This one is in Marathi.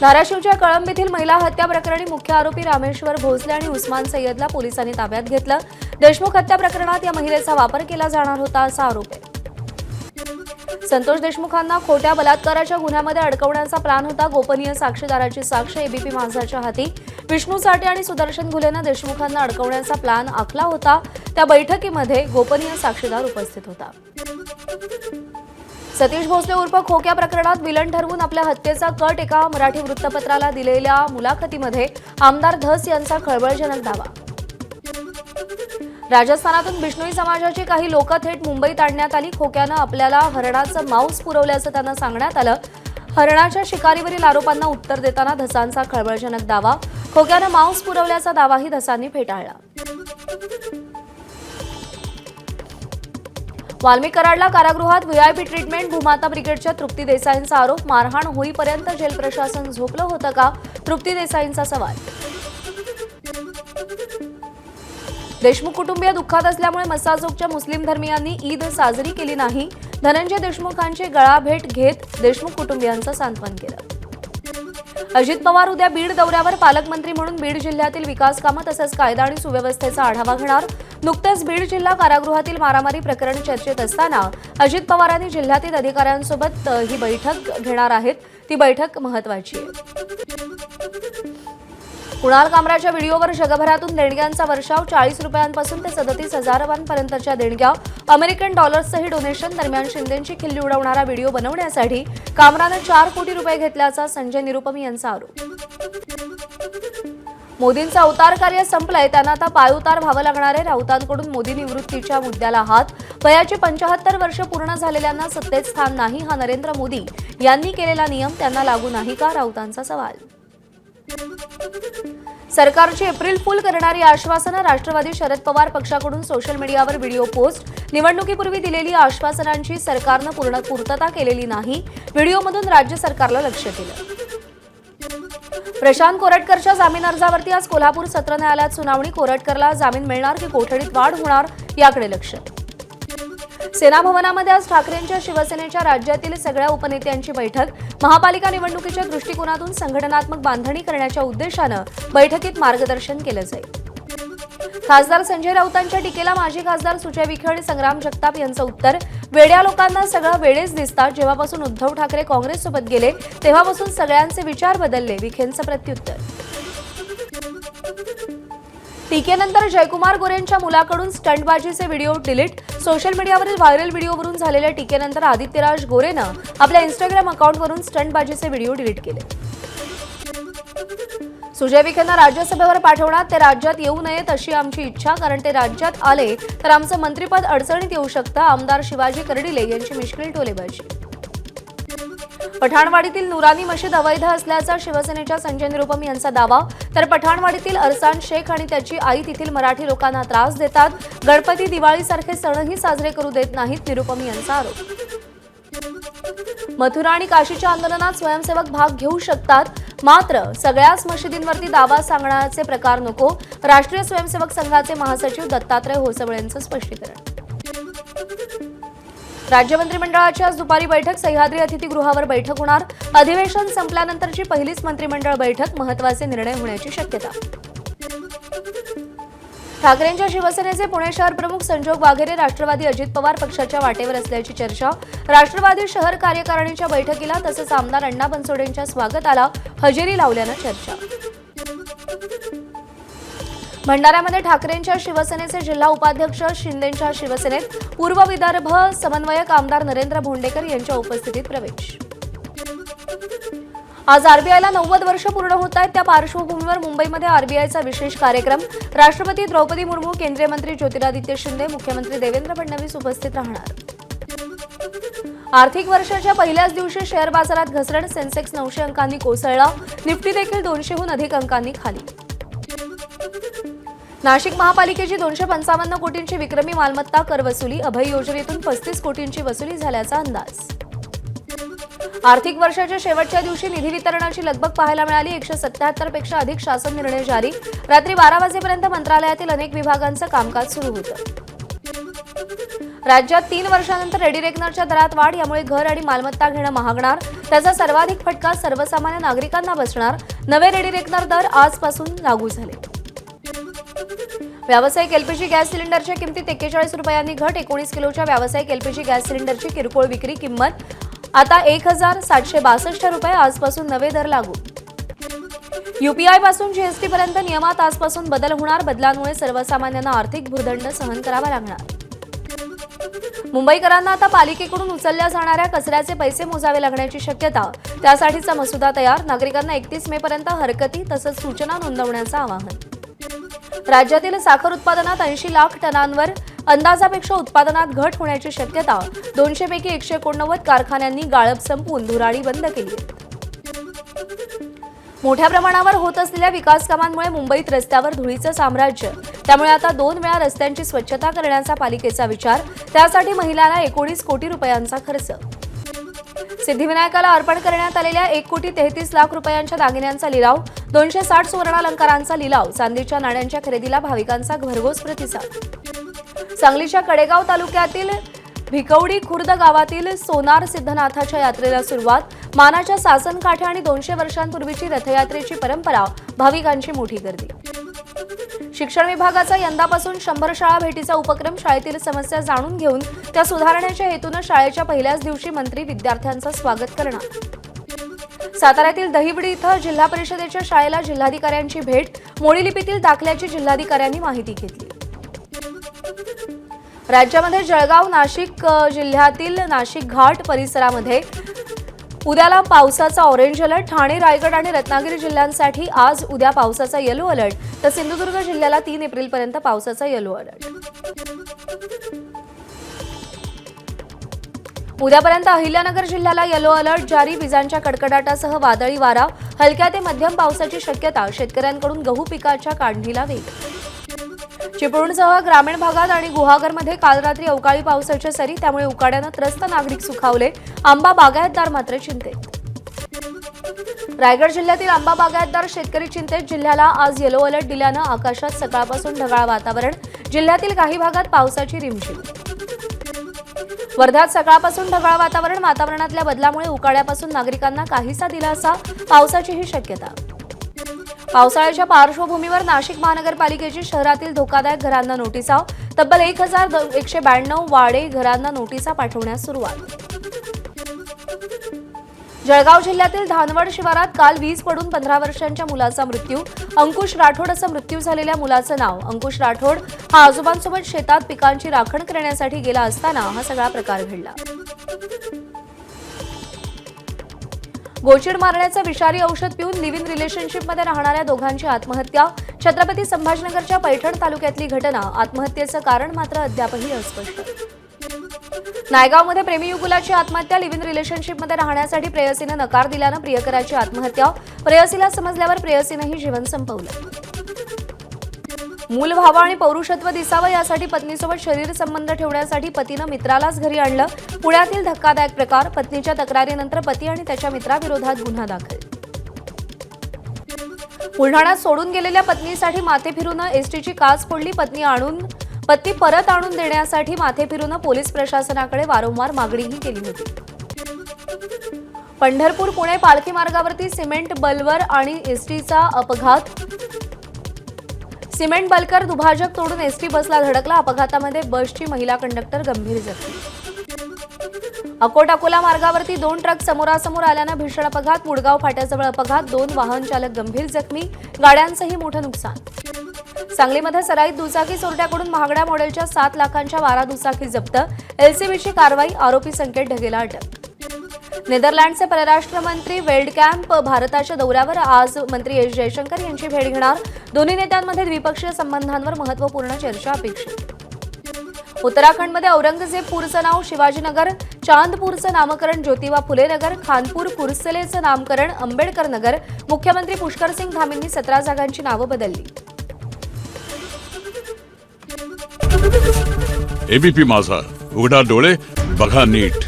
धाराशिवच्या कळंबीतील महिला हत्या प्रकरणी मुख्य आरोपी रामेश्वर भोसले आणि उस्मान सय्यदला पोलिसांनी ताब्यात घेतलं। देशमुख हत्या प्रकरणात या महिलेचा वापर केला जाणार होता असा आरोप आहे। संतोष देशमुखांना खोट्या बलात्काराच्या गुन्ह्यामध्ये अडकवण्याचा प्लॅन होता। गोपनीय साक्षीदाराची साक्ष एबीपी माझाच्या हाती। विष्णू साठे आणि सुदर्शन घुलेनं देशमुखांना अडकवण्याचा प्लॅन आखला होता। त्या बैठकीमध्ये गोपनीय साक्षीदार उपस्थित होता। सतीश भोसले उर्फ खोक्या प्रकरणात विलन ठरवून आपल्या हत्येचा कट एका मराठी वृत्तपत्राला दिलेल्या मुलाखतीमध्ये आमदार धस यांचा खळबळजनक दावा। राजस्थानातून बिश्नोई समाजाची काही लोक थेट मुंबईत आणण्यात आली। खोक्यानं आपल्याला हरणाचं मांस पुरवल्याचं त्यांना सांगण्यात आलं। हरणाच्या शिकारीवरील आरोपांना उत्तर देताना धसांचा खळबळजनक दावा। खोक्यानं मांस पुरवल्याचा दावाही धसांनी फेटाळला। वाल्मिक कराडला कारागृहात व्हीआयपी ट्रीटमेंट। भूमाता ब्रिगेडच्या तृप्ती देसाईंचा आरोप। मारहाण होईपर्यंत जेल प्रशासन झोपलं होतं का? तृप्ती देसाईंचा सवाल। देशमुख कुटुंबीय दुःखात असल्यामुळे मस्साजोगच्या मुस्लिम धर्मीयांनी ईद साजरी केली नाही। धनंजय देशमुखांची गळाभेट घेत देशमुख कुटुंबियांचं सांत्वन केलं। अजित पवार उद्या बीड दौऱ्यावर। पालकमंत्री म्हणून बीड जिल्ह्यातील विकास कामं तसंच कायदा आणि सुव्यवस्थेचा आढावा घेणार। नुकतेच बीड जिल्हा कारागृहातील मारामारी प्रकरण चर्चेत असताना अजित पवारांनी जिल्ह्यातील अधिकाऱ्यांसोबत ही बैठक घेणार आहेत। ती बैठक महत्त्वाची आहे। कुणाल कामराच्या व्हिडिओवर जगभरातून देणग्यांचा वर्षाव। 40 रुपयांपासून ते 37,000 पर्यंतच्या देणग्या। अमेरिकन डॉलर्सचंही डोनेशन। दरम्यान शिंदेंची खिल्ली उडवणारा व्हिडिओ बनवण्यासाठी कामरानं 4 कोटी रुपये घेतल्याचा संजय निरुपमी यांचा आरोप। मोदींचं अवतार कार्य संपलंय, त्यांना आता पायउतार व्हावं लागणार आहे। राऊतांकडून मोदी निवृत्तीच्या मुद्द्याला हात। वयाची 75 वर्ष पूर्ण झालेल्यांना सत्तेत स्थान नाही हा नरेंद्र मोदी यांनी केलेला नियम त्यांना लागू नाही का? राऊतांचा सवाल। सरकारची एप्रिल फूल करणारी आश्वासनं। राष्ट्रवादी शरद पवार पक्षाकडून सोशल मीडियावर व्हिडिओ पोस्ट। निवडणुकीपूर्वी दिलेली आश्वासनांची सरकारनं पूर्तता केलेली नाही। व्हिडिओमधून राज्य सरकारला लक्ष केलं। प्रशांत कोरटकरच्या जामीन अर्जावरती आज कोल्हापूर सत्र न्यायालयात सुनावणी। कोरटकरला जामीन मिळणार की कोठडीत वाढ होणार याकडे लक्ष। सेना भवनामध्ये आज ठाकरेंच्या शिवसेनेच्या राज्यातील सगळ्या उपनेत्यांची बैठक। महापालिका निवडणुकीच्या दृष्टिकोनातून संघटनात्मक बांधणी करण्याच्या उद्देशानं बैठकीत मार्गदर्शन केलं जाईल। खासदार संजय राऊतांच्या टीकेला माजी खासदार सुजय विखे आणि संग्राम जगताप यांचं उत्तर। वेड्या लोकांना सगळं वेडेच दिसतात। जेव्हापासून उद्धव ठाकरे काँग्रेससोबत गेले तेव्हापासून सगळ्यांचे विचार बदलले। विखेंचं प्रत्युत्तर। टीकेनंतर जयकुमार गोरेंच्या मुलाकडून स्टंटबाजीचे व्हिडिओ डिलीट। सोशल मीडियावरील व्हायरल व्हिडिओवरून झालेल्या टीकेनंतर आदित्यराज गोरेनं आपल्या इंस्टाग्राम अकाउंटवरून स्टंटबाजीचे व्हिडिओ डिलीट केले। सुजय विखेंना राज्यसभेवर पाठवणार। ते राज्यात येऊ नयेत अशी आमची इच्छा, कारण ते राज्यात आले तर आमचं मंत्रिपद अडचणीत येऊ शकतं। आमदार शिवाजी कर्डिले यांची मिश्किल टोलेबाजी। पठाणवाडीतील नुरानी मशीद अवैध असल्याचा शिवसेनेच्या संजय निरुपमी यांचा दावा। तर पठाणवाडीतील अरसान शेख आणि त्याची आई तिथील मराठी लोकांना त्रास देतात। गणपती दिवाळीसारखे सणही साजरे करू देत नाहीत, निरुपमी यांचा आरोप। मथुरा आणि काशीच्या आंदोलनात स्वयंसेवक भाग घेऊ शकतात, मात्र सगळ्याच मशिदींवरती दावा सांगण्याचे प्रकार नको। राष्ट्रीय स्वयंसेवक संघाचे महासचिव दत्तात्रय होसबळे यांचं स्पष्टीकरण। राज्य मंत्रिमंडळाची आज दुपारी बैठक। सह्याद्री अतिथीगृहावर बैठक होणार। अधिवेशन संपल्यानंतरची पहिलीच मंत्रिमंडळ बैठक। महत्त्वाचे निर्णय होण्याची शक्यता। ठाकरेंच्या शिवसेनेचे पुणे शहर प्रमुख संजोग वाघेरे राष्ट्रवादी अजित पवार पक्षाच्या वाटेवर असल्याची चर्चा। राष्ट्रवादी शहर कार्यकारिणीच्या बैठकीला तसंच आमदार अण्णा बनसोडेंच्या स्वागताला हजेरी लावल्यानं चर्चा। भंडाऱ्यामध्ये ठाकरेंच्या शिवसेनेचे जिल्हा उपाध्यक्ष, शिंदेंच्या शिवसेनेत पूर्व विदर्भ समन्वयक आमदार नरेंद्र भोंडेकर यांच्या उपस्थितीत प्रवेश। आज आरबीआयला 90 वर्ष पूर्ण होत आहेत, त्या पार्श्वभूमीवर मुंबईमध्ये आरबीआयचा विशेष कार्यक्रम। राष्ट्रपती द्रौपदी मुर्मू, केंद्रीय मंत्री ज्योतिरादित्य शिंदे, मुख्यमंत्री देवेंद्र फडणवीस उपस्थित राहणार। आर्थिक वर्षाच्या पहिल्याच दिवशी शेअर बाजारात घसरण। सेन्सेक्स 900 अंकांनी कोसळला। निफ्टी देखील 200हून अधिक अंकांनी खाली। नाशिक महापालिकेची 255 कोटींची विक्रमी मालमत्ता कर वसुली। अभय योजनेतून 35 कोटींची वसुली झाल्याचा अंदाज। आर्थिक वर्षाच्या शेवटच्या दिवशी निधी वितरणाची लगबग पाहायला मिळाली। 177 पेक्षा अधिक शासन निर्णय जारी। रात्री 12 वाजेपर्यंत मंत्रालयातील अनेक विभागांचं कामकाज सुरू होतं। राज्यात 3 वर्षांनंतर रेडी रेकनरच्या दरात वाढ, यामुळे घर आणि मालमत्ता घेणं महागणार. त्याचा सर्वाधिक फटका सर्वसामान्य नागरिकांना बसणार. नवे रेडी रेकनर दर आजपासून लागू झाले. व्यावसायिक एलपीजी गॅस सिलेंडरच्या किमतीत 41 रुपयांनी घट. 19 किलोच्या व्यावसायिक एलपीजी गॅस सिलेंडरची किरकोळ विक्री किंमत आता 1762 रुपये. आजपासून नवे दर लागू. यूपीआय पासून जीएसटी पर्यंत नियमात आजपासून बदल होणार. बदलांमुळे सर्वसामान्यांना आर्थिक भुर्दंड सहन करावा लागणार. मुंबईकरांना आता पालिकेकडून उचलल्या जाणाऱ्या कचऱ्याचे पैसे मोजावे लागण्याची शक्यता. त्यासाठीचा मसुदा तयार. नागरिकांना 31 मे पर्यंत हरकती तसंच सूचना नोंदवण्याचं आवाहन. राज्यातील साखर उत्पादनात 80 लाख टनांवर अंदाजापेक्षा उत्पादनात घट होण्याची शक्यता. 200 पैकी 189 कारखान्यांनी गाळप संपवून धुराडी बंद केली. मोठ्या प्रमाणावर होत असलेल्या विकास कामांमुळे मुंबईत रस्त्यावर धुळीचं साम्राज्य. त्यामुळे आता 2 वेळा रस्त्यांची स्वच्छता करण्याचा पालिकेचा विचार. त्यासाठी महिलांना 19 कोटी रुपयांचा खर्च. सिद्धिविनायकाला अर्पण करण्यात आलेल्या 1,33 लाख रुपयांच्या दागिन्यांचा लिलाव. 260 सुवर्णालंकारांचा लिलाव. चांदीच्या नाण्यांच्या खरेदीला भाविकांचा भरघोस प्रतिसाद. सांगलीच्या कडेगाव तालुक्यातील भिकवडी खुर्द गावातील सोनार सिद्धनाथाच्या यात्रेला सुरुवात. मानाच्या सासनकाठ्या आणि 200 वर्षांपूर्वीची रथयात्रेची परंपरा. भाविकांची मोठी गर्दी. शिक्षण विभागाचा यंदापासून 100 शाळा भेटीचा उपक्रम. शाळेतील समस्या जाणून घेऊन त्या सुधारण्याच्या हेतूनं शाळेच्या पहिल्याच दिवशी मंत्री विद्यार्थ्यांचं स्वागत करणार. साताऱ्यातील दहिवडी इथं जिल्हा परिषदेच्या शाळेला जिल्हाधिकाऱ्यांची भेट. मोडी लिपीतील दाखल्याची जिल्हाधिकाऱ्यांनी माहिती घेतली. राज्यामध्ये जळगाव, नाशिक जिल्ह्यातील नाशिक घाट परिसरामध्ये उद्याला पावसाचा ऑरेंज अलर्ट. ठाणे, रायगड आणि रत्नागिरी जिल्ह्यांसाठी आज उद्या पावसाचा येलो अलर्ट. तर सिंधुदुर्ग जिल्ह्याला 3 एप्रिलपर्यंत पावसाचा येलो अलर्ट. उद्यापर्यंत अहिल्यानगर जिल्ह्याला येलो अलर्ट जारी. विजांच्या कडकडाटासह वादळी वारा. हलक्या ते मध्यम पावसाची शक्यता. शेतकऱ्यांकडून गहू पिकाच्या काढणीला वेग. चिपळूणसह ग्रामीण भागात आणि गुहागरमध्ये काल रात्री अवकाळी पावसाच्या सरी. त्यामुळे उकाड्यानं त्रस्त नागरिक सुखावले. आंबा बागायतदार मात्र चिंतेत. रायगड जिल्ह्यातील आंबा बागायतदार शेतकरी चिंतेत. जिल्ह्याला आज येलो अलर्ट दिल्यानं आकाशात सकाळपासून ढगाळ वातावरण. जिल्ह्यातील काही भागात पावसाची रिमझिम. वर्ध्यात सकाळपासून ढगाळ वातावरण. वातावरणातल्या बदलामुळे उकाड्यापासून नागरिकांना काहीसा दिलासा. पावसाचीही शक्यता. पावसाळ्याच्या पार्श्वभूमीवर नाशिक महानगरपालिकेची शहरातील धोकादायक घरांना नोटिसा. तब्बल 1192 वाडे घरांना नोटिसा पाठवण्यास सुरुवात. जळगाव जिल्ह्यातील धानवड शिवारात काल वीज पडून 15 वर्षांच्या मुलाचा मृत्यू. अंकुश राठोड असं मृत्यू झालेल्या मुलाचं नाव. अंकुश राठोड हा आजोबांसोबत शेतात पिकांची राखण करण्यासाठी गेला असताना हा सगळा प्रकार घडला. गोचिड मारण्याचं विषारी औषध पिऊन लिव्ह इन रिलेशनशिपमध्ये राहणाऱ्या दोघांची आत्महत्या. छत्रपती संभाजीनगरच्या पैठण तालुक्यातली घटना. आत्महत्येचं कारण मात्र अद्यापही अस्पष्ट. नायगावमध्ये प्रेमी युगुलाची आत्महत्या. लिव्ह इन रिलेशनशिपमध्ये राहण्यासाठी प्रेयसीनं नकार दिल्यानं प्रियकराची आत्महत्या. प्रेयसीला समजल्यावर प्रेयसीनंही जीवन संपवलं. मूल व्हावं आणि पौरुषत्व दिसावं यासाठी पत्नीसोबत शरीर संबंध ठेवण्यासाठी पतीनं मित्रालाच घरी आणलं. पुण्यातील धक्कादायक प्रकार. पत्नीच्या तक्रारीनंतर पती आणि त्याच्या मित्राविरोधात गुन्हा दाखल. बुलढाण्यात सोडून गेलेल्या पत्नीसाठी माथे फिरून एसटीची काच फोडली. पत्नी परत आणून देण्यासाठी माथे फिरून पोलीस प्रशासनाकडे वारंवार मागणीही केली होती. पंढरपूर पुणे पालखी मार्गावरती सिमेंट बल्वर आणि एसटीचा अपघात. सिमेंट बल्कर दुभाजक तोडून एसटी बसला धडकला. अपघातामध्ये बसची महिला कंडक्टर गंभीर जखमी. अकोट-अकोला मार्गावरती 2 ट्रक समोरासमोर आल्यानं भीषण अपघात. मुडगाव फाट्याजवळ अपघात. 2 वाहन चालक गंभीर जखमी. गाड्यांचंही मोठं नुकसान. सांगलीमध्ये सराईत दुचाकी चोरट्याकडून महागड्या मॉडेलच्या 7 लाखांच्या 12 दुचाकी जप्त. एलसीबीची कारवाई. आरोपी संकेत ढगेला अटक. नेदरलँडचे परराष्ट्र मंत्री वेल्डकॅम्प भारताच्या दौऱ्यावर. आज मंत्री एस जयशंकर यांची भेट घेणार. दोन्ही नेत्यांमध्ये द्विपक्षीय संबंधांवर महत्त्वपूर्ण चर्चा अपेक्षित. उत्तराखंडमध्ये औरंगजेबपूरचं नाव शिवाजीनगर. चांदपूरचं नामकरण ज्योतिबा फुले नगर. खानपूर कुर्सलेचं नामकरण आंबेडकर नगर. मुख्यमंत्री पुष्करसिंग धामींनी 17 जागांची नावं बदलली. एबीपी माझा, उघडा डोळे बघा नीट.